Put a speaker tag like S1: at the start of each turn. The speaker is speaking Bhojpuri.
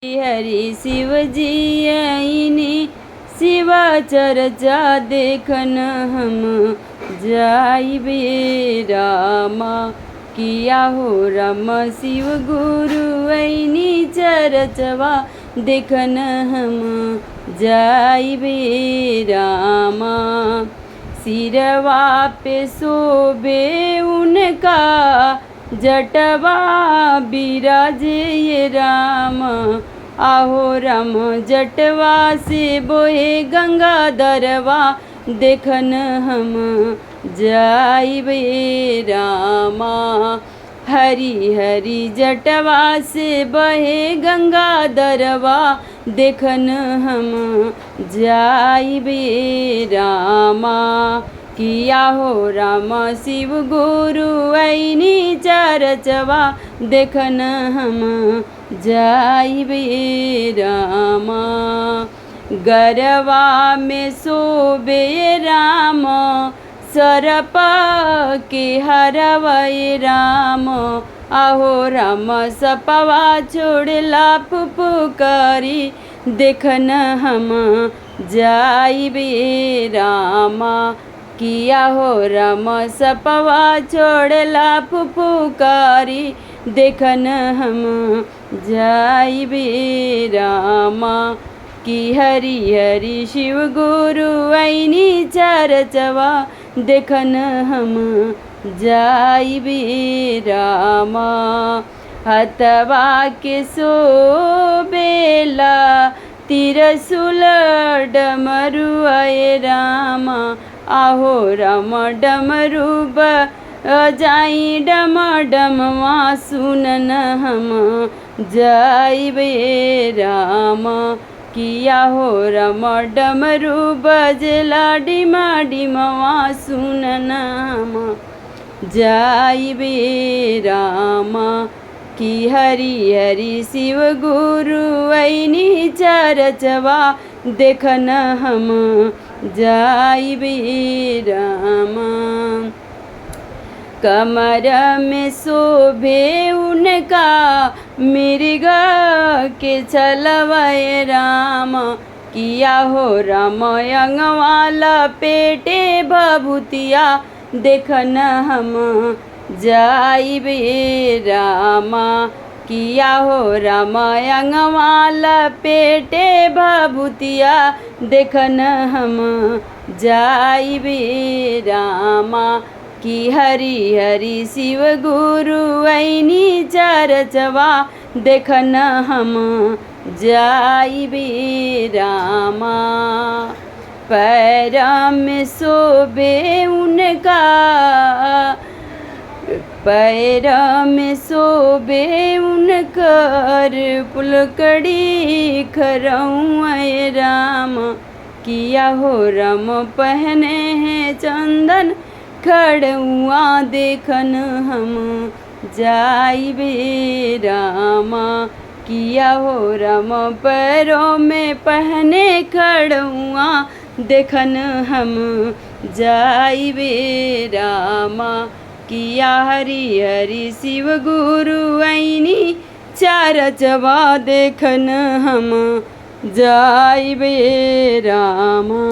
S1: हरि शिव जी आईने शिवा चर्चा देखन हम जाइबे रामा। किया हो राम शिव गुरु आईनी चरचवा देखन हम जाइबे रामा। सिरवा पे शोभे उनका जटवा बिराजे ये राम। आहो राम जटवा से बोहे गंगा दरवा देखन हम जाइबे रामा। हरी हरी जटवा से बहे गंगा दरवा देखन हम जाइबे रामा। किया हो राम शिव गुरु आईनी चरचवा देखन हम जाइबे रामा। गरवा में शोभे राम सरप के हरवै राम। आहो राम सपवा छोड़ला फुफुकारी देखन हम जाइबे रामा। किया हो राम सपवा छोड़ला फुफुकारी देखन हम जाइबे रामा। कि हरि हरि शिव गुरु आईनी चरचवा देखन हम जाइबे रामा। हथवा के शोभेला तिरसुल डमरू आए रामा। आहो राम डमरू बजाई डम डमवा सुनन हम जाइबे रामा। किया हो राम डमरू बजला डिमा डिमवा सुनन हम जाइबे रामा। कि हरि हरि शिव गुरु आईनी चरचवा देखन हम जाइबे रामा। कमर में शोभे उनका मृग के छलवै राम। किया हो राम अंगवाला पेटे भभूतिया देखन हम जाइबे रामा। किया हो राम अंगवाला पेटे भभूतिया देखन हम जाइबे रामा। कि हरि हरि शिव गुरु आईनी चरचवा देखन हम जाइबे रामा। पैर में शोभे उनका पैर में शोभे उनकर पुलकड़ी खरौं राम। किया हो राम पहने हैं चंदन खड़ुआ देखन हम जाइबे रामा। किया हो राम पैरों में पहने खड़ुआ देखन हम जाइबे रामा। किया हरि हरि शिव गुरु आईनी चरचवा देखन हम जाइबे रामा।